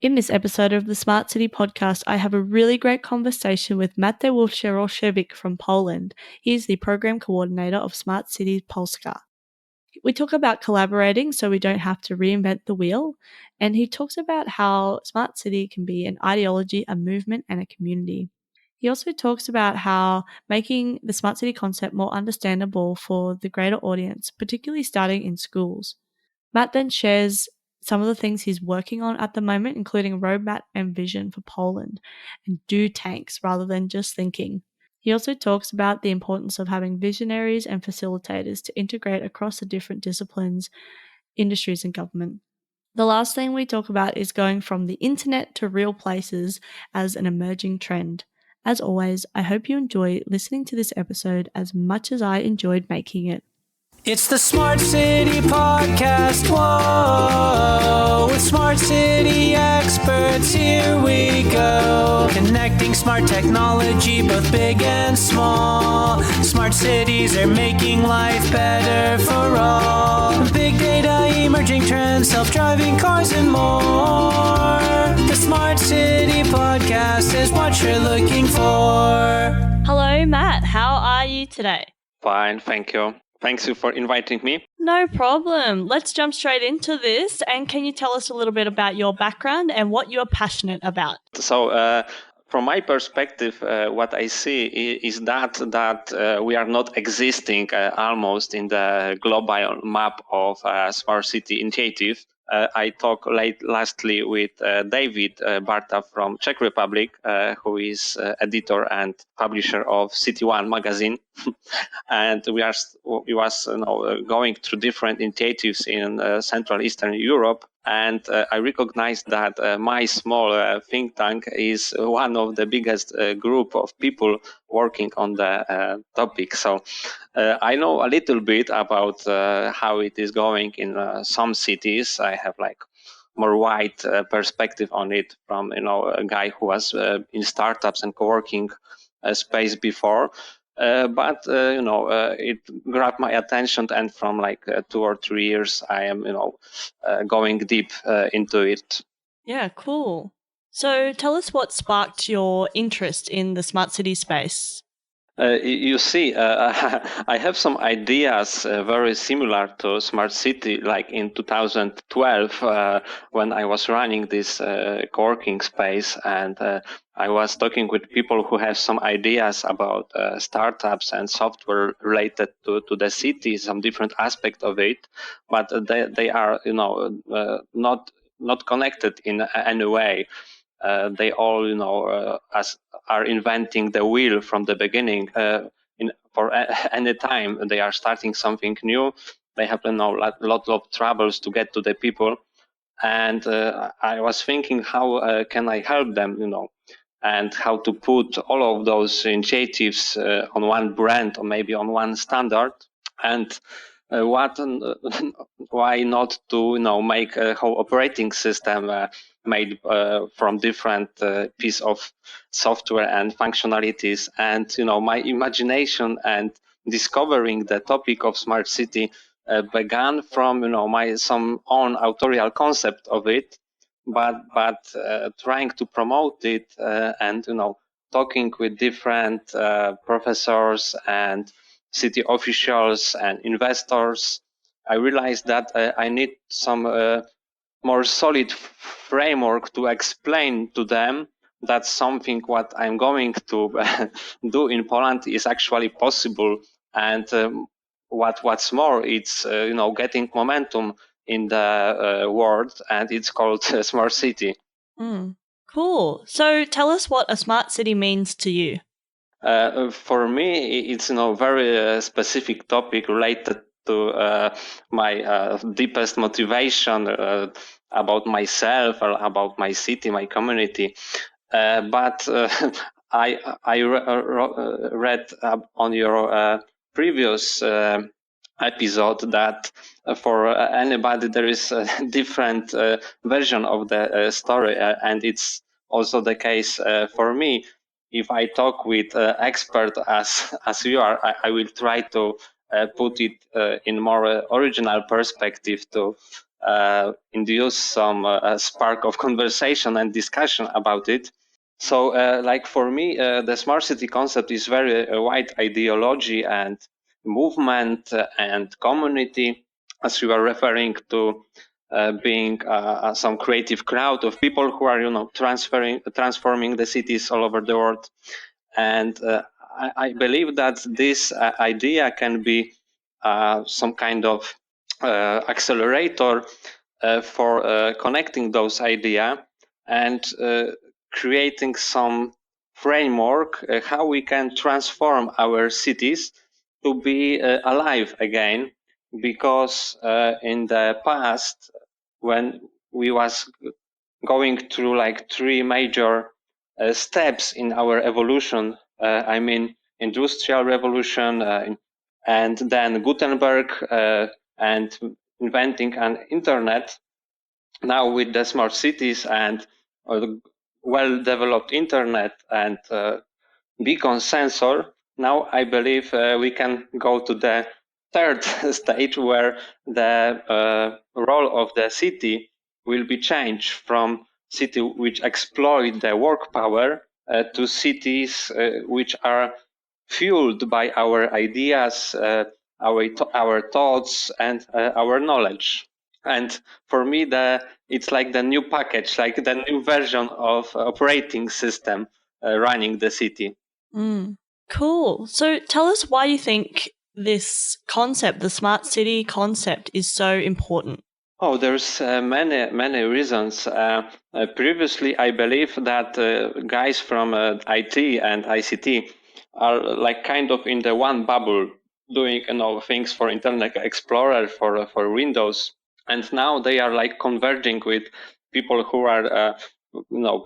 In this episode of the Smart City Podcast, I have a really great conversation with Mateusz Jarosiewicz from Poland. He is the Program Coordinator of Smart City Polska. We talk about collaborating so we don't have to reinvent the wheel, and he talks about how Smart City can be an ideology, a movement, and a community. He also talks about how making the Smart City concept more understandable for the greater audience, particularly starting in schools. Matt then shares some of the things he's working on at the moment, including a roadmap and vision for Poland and do tanks rather than just thinking. He also talks about the importance of having visionaries and facilitators to integrate across the different disciplines, industries, and government. The last thing we talk about is going from the internet to real places as an emerging trend. As always, I hope you enjoy listening to this episode as much as I enjoyed making it. It's the Smart City Podcast, whoa, with Smart City experts, here we go. Connecting smart technology, both big and small. Smart cities are making life better for all. Big data, emerging trends, self-driving cars and more. The Smart City Podcast is what you're looking for. Hello, Matt. How are you today? Fine, thank you. Thanks you for inviting me. No problem. Let's jump straight into this. And can you tell us a little bit about your background and what you're passionate about? So, from my perspective, what I see is that we are not existing almost in the global map of smart city initiative. I talked lastly with David Barta from Czech Republic, who is editor and publisher of City One magazine, and we was going through different initiatives in Central Eastern Europe. And I recognized that my small think tank is one of the biggest group of people working on the topic. So I know a little bit about how it is going in some cities. I have more wide perspective on it from a guy who was in startups and co-working space before. But it grabbed my attention, and from 2 or 3 years, I am going deep into it. Yeah, cool. So tell us what sparked your interest in the smart city space. You see, I have some ideas very similar to smart city, like in 2012 when I was running this co-working space, and I was talking with people who have some ideas about startups and software related to the city, some different aspect of it, but they are not connected in any way. They all are inventing the wheel from the beginning. For any time they are starting something new, they have lot of troubles to get to the people. And I was thinking, how can I help them, and how to put all of those initiatives on one brand or maybe on one standard. And why not to make a whole operating system made from different piece of software and functionalities. And my imagination and discovering the topic of smart city began from my some own authorial concept of it, but trying to promote it and talking with different professors and city officials and investors, I realized that I need some more solid framework to explain to them that something what I'm going to do in Poland is actually possible. And what's more, it's getting momentum in the world, and it's called smart city. Cool. So tell us what a smart city means to you. For me, it's very specific topic related to my deepest motivation about myself or about my city, my community. But I read on your previous episode that for anybody there is a different version of the story, and it's also the case for me. If I talk with expert as you are, I will try to put it in more original perspective to induce some spark of conversation and discussion about it. So, like for me, the smart city concept is very wide ideology and movement and community, as you are referring to being some creative crowd of people who are, transforming the cities all over the world. And I believe that this idea can be some kind of accelerator for connecting those ideas and creating some framework how we can transform our cities to be alive again, because in the past, when we was going through like three major steps in our evolution, I mean industrial revolution, and then Gutenberg, and inventing an internet. Now with the smart cities and well-developed internet and beacon sensor, now I believe we can go to the third stage, where the role of the city will be changed from city which exploit the work power to cities which are fueled by our ideas, our thoughts, and our knowledge. And for me, it's like the new package, like the new version of operating system running the city. Cool. So tell us why you think this concept, the smart city concept, is so important. Oh, there's many reasons. Previously, I believe that guys from IT and ICT are like kind of in the one bubble, doing things for Internet Explorer, for Windows, and now they are like converging with people who are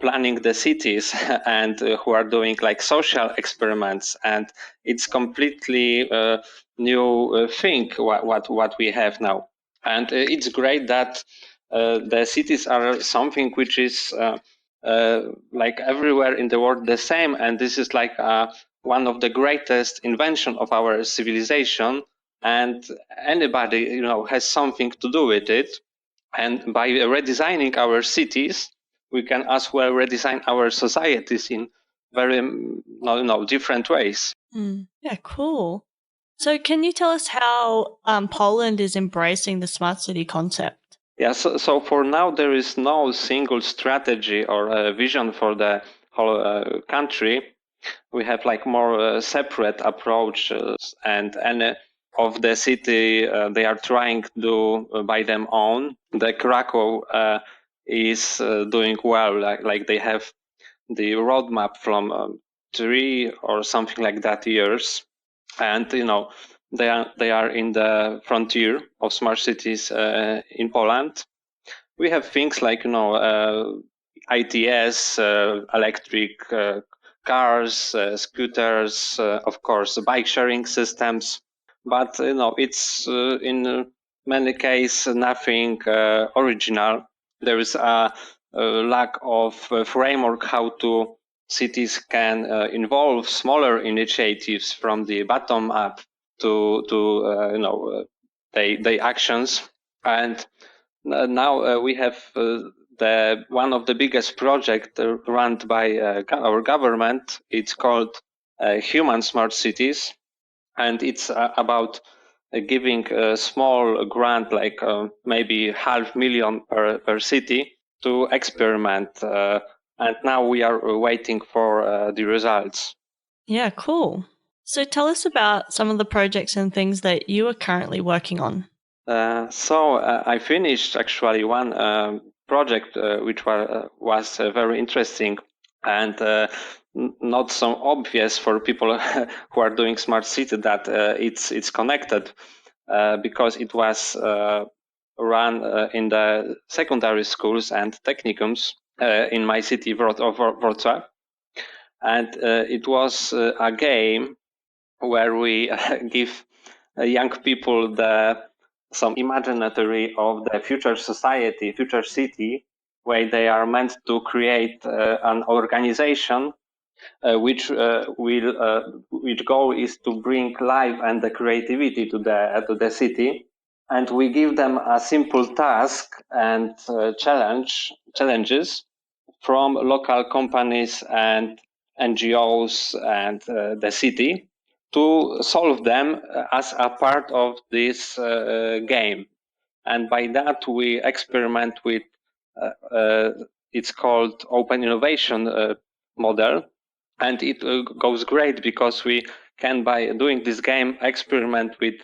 planning the cities and who are doing like social experiments, and it's completely new thing what we have now. And it's great that the cities are something which is like everywhere in the world the same, and this is like one of the greatest invention of our civilization, and anybody has something to do with it. And by redesigning our cities, we can as well redesign our societies in very different ways. Yeah, cool. So can you tell us how Poland is embracing the smart city concept? Yeah, so for now, there is no single strategy or vision for the whole country. We have like more separate approaches, and any of the city they are trying to do by them own. The Krakow is doing well, like they have the roadmap from 3 or something like that years, and they are in the frontier of smart cities in Poland. We have things like ITS, electric cars, scooters, of course, bike sharing systems, but it's in many cases nothing original. There is a lack of framework how to cities can involve smaller initiatives from the bottom up to they actions. And now we have the one of the biggest project run by our government. It's called Human Smart Cities, and it's about giving a small grant, like maybe $500,000 per city, to experiment. And now we are waiting for the results. Yeah, cool. So tell us about some of the projects and things that you are currently working on. So I finished actually one project which was very interesting and not so obvious for people who are doing smart city that it's connected, because it was run in the secondary schools and technicums in my city Wrocław, and it was a game where we give young people some imaginary of the future society, future city, where they are meant to create an organization which goal is to bring life and the creativity to the city. and we give them a simple task and challenges from local companies and NGOs and the city to solve them as a part of this game. And by that, we experiment with it's called open innovation model, and it goes great because we can, by doing this game, experiment with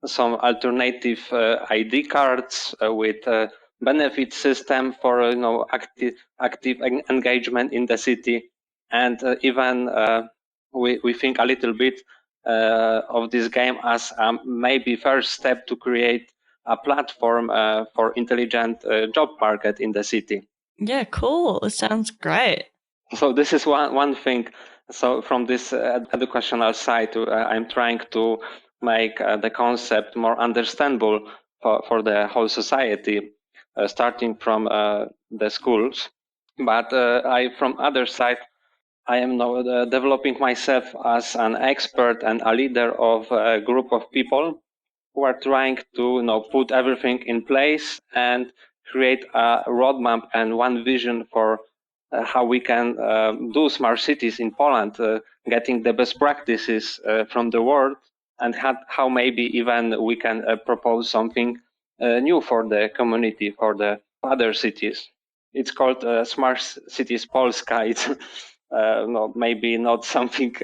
some alternative ID cards, with benefit system for active engagement in the city, and even we think a little bit of this game as a maybe first step to create a platform for intelligent job market in the city. Yeah, cool. It sounds great. So this is one thing. So from this educational side, I'm trying to make the concept more understandable for the whole society, starting from the schools. But from other side, I am now developing myself as an expert and a leader of a group of people who are trying to put everything in place and create a roadmap and one vision for how we can do smart cities in Poland, getting the best practices from the world, and how maybe even we can propose something new for the community, for the other cities. It's called Smart Cities Polska. It's maybe not something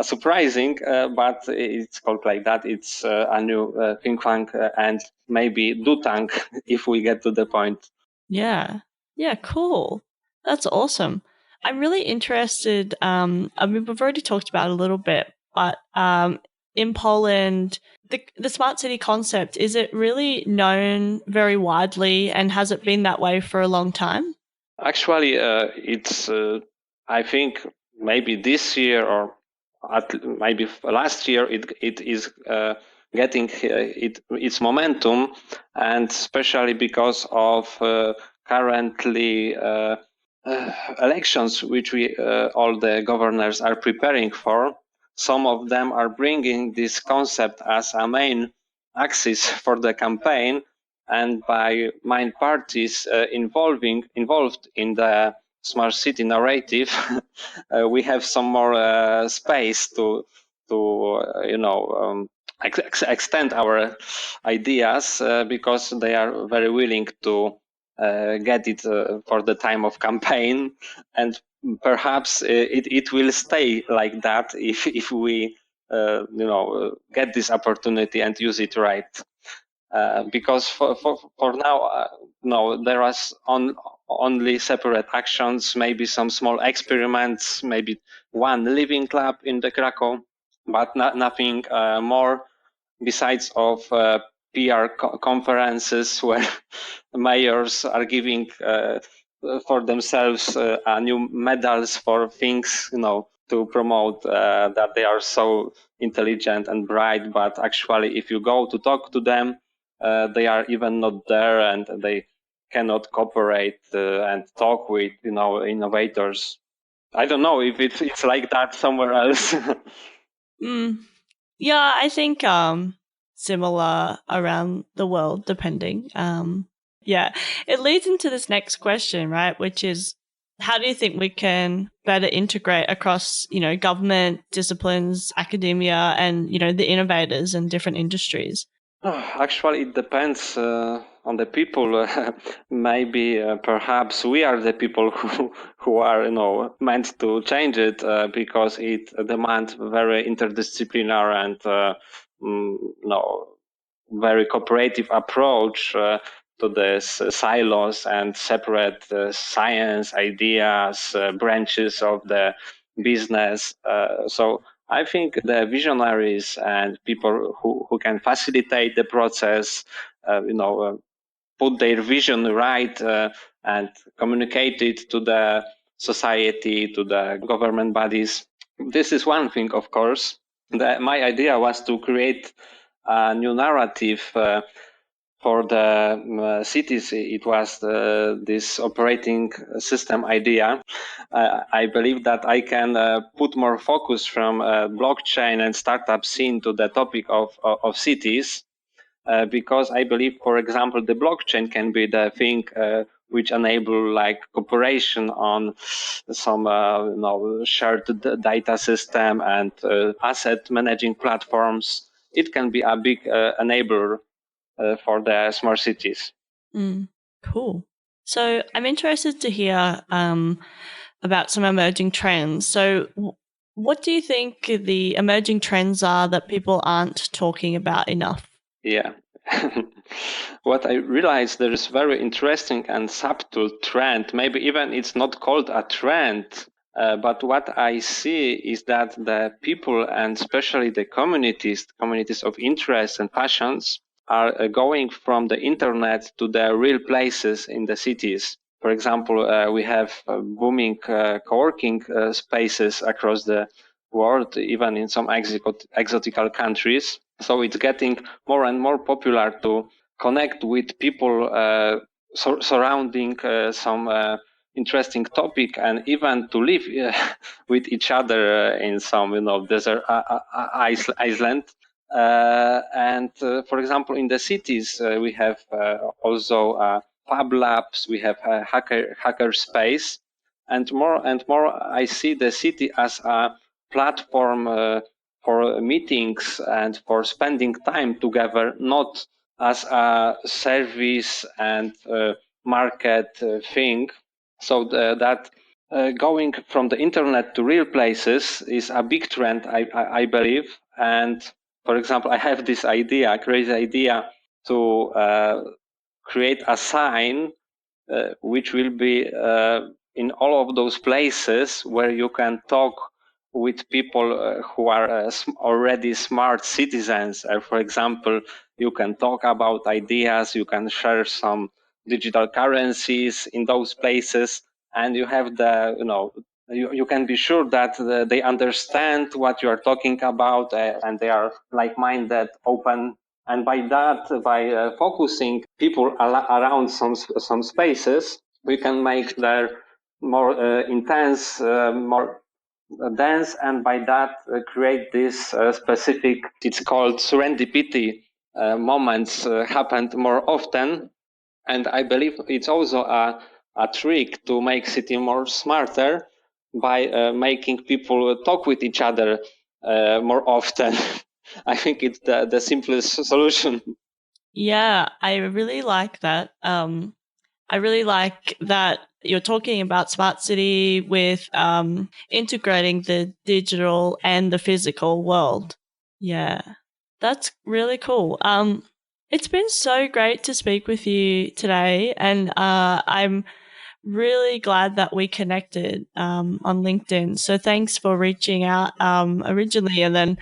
surprising, but it's called like that. It's a new think tank and maybe do tank if we get to the point. Yeah. Yeah, cool. That's awesome. I'm really interested. I mean, we've already talked about it a little bit, but in Poland, the smart city concept, is it really known very widely, and has it been that way for a long time? Actually, it's, I think, maybe this year or maybe last year, it is getting its momentum, and especially because of currently elections, which we all the governors are preparing for. Some of them are bringing this concept as a main axis for the campaign, and by main parties involved in the smart city narrative, we have some more space to extend our ideas because they are very willing to get it for the time of campaign, and perhaps it will stay like that if we get this opportunity and use it right. Because for now, no, there is only separate actions, maybe some small experiments, maybe one living club in the Krakow, but nothing more besides of PR conferences where mayors are giving for themselves new medals for things, to promote that they are so intelligent and bright. But actually, if you go to talk to them, they are even not there, and they cannot cooperate and talk with innovators. I don't know if it's like that somewhere else. Yeah, I think similar around the world, depending. Yeah, it leads into this next question, right? Which is, how do you think we can better integrate across, government, disciplines, academia, and, the innovators in different industries? Actually, it depends on the people. Maybe perhaps we are the people who are meant to change it because it demands very interdisciplinary and very cooperative approach to this silos and separate science ideas, branches of the business. So I think the visionaries and people who can facilitate the process, put their vision right and communicate it to the society, to the government bodies. This is one thing, of course. My idea was to create a new narrative for the cities. It was this operating system idea. I believe that I can put more focus from blockchain and startup scene to the topic of cities. because I believe, for example, the blockchain can be the thing which enable like cooperation on some shared data system and asset managing platforms. It can be a big enabler for the smart cities. Cool. So I'm interested to hear about some emerging trends. So what do you think the emerging trends are that people aren't talking about enough? Yeah. What I realized, there is very interesting and subtle trend. Maybe even it's not called a trend, but what I see is that the people, and especially the communities of interests and passions, are going from the internet to the real places in the cities. For example, we have booming co-working spaces across the world, even in some exotic countries. So it's getting more and more popular to connect with people surrounding some interesting topic, and even to live with each other in some desert island. And for example, in the cities, we have also Fab Labs, we have hacker space, and more I see the city as a platform for meetings and for spending time together, not as a service and market thing. So that going from the internet to real places is a big trend, I believe. And for example, I have this crazy idea to create a sign which will be in all of those places where you can talk with people who are already smart citizens. For example, you can talk about ideas, you can share some digital currencies in those places, and you have you can be sure that they understand what you are talking about, and they are like-minded, open. And by that, by focusing people around some spaces, we can make their more intense, more dense, and by that create this specific, it's called serendipity moments happened more often. And I believe it's also a trick to make city more smarter by making people talk with each other more often. I think it's the simplest solution. Yeah, I really like that. I really like that you're talking about smart city with integrating the digital and the physical world. Yeah, that's really cool. It's been so great to speak with you today, and I'm really glad that we connected on LinkedIn. So thanks for reaching out originally, and then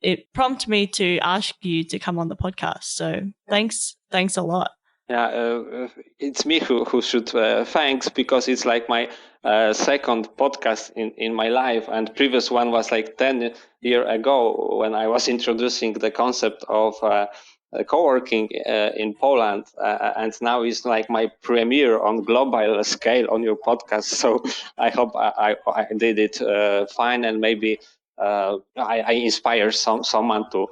it prompted me to ask you to come on the podcast. So thanks a lot. Yeah, it's me who should thanks, because it's like my second podcast in my life, and previous one was like 10 years ago when I was introducing the concept of co-working in Poland, and now it's like my premiere on global scale on your podcast. So I hope I did it fine, and maybe I inspire someone to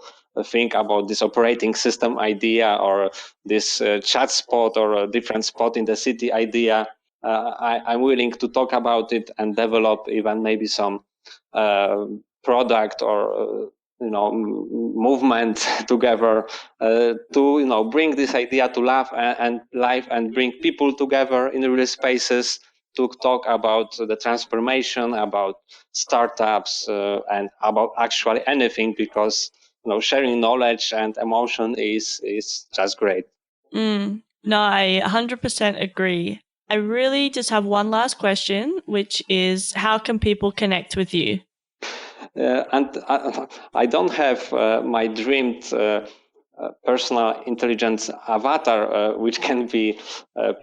think about this operating system idea, or this chat spot, or a different spot in the city idea. I'm willing to talk about it and develop even maybe some product or movement together to bring this idea to life and bring people together in real spaces to talk about the transformation, about startups, and about actually anything, because sharing knowledge and emotion is just great. No, I 100% agree. I really just have one last question, which is how can people connect with you? And I don't have my dreamed personal intelligence avatar, which can be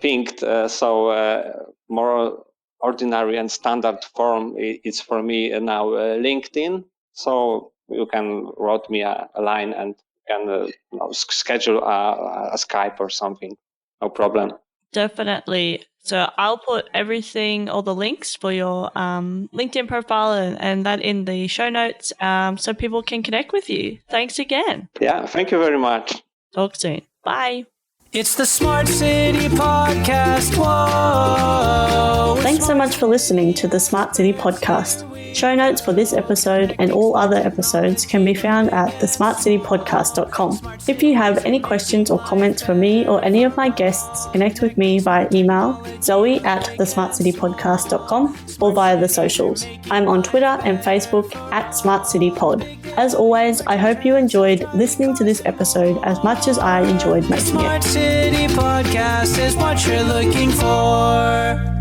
pinged. So more ordinary and standard form is for me now LinkedIn. So you can write me a line and can schedule a Skype or something. No problem. Definitely. So I'll put everything, all the links for your LinkedIn profile and that in the show notes so people can connect with you. Thanks again. Yeah, thank you very much. Talk soon. Bye. It's the Smart City Podcast. Whoa. Thanks so much for listening to the Smart City Podcast. Show notes for this episode and all other episodes can be found at thesmartcitypodcast.com. If you have any questions or comments for me or any of my guests, connect with me via email zoe@thesmartcitypodcast.com or via the socials. I'm on Twitter and Facebook @SmartCityPod. As always, I hope you enjoyed listening to this episode as much as I enjoyed making it. Smart City Podcast is what you're looking for.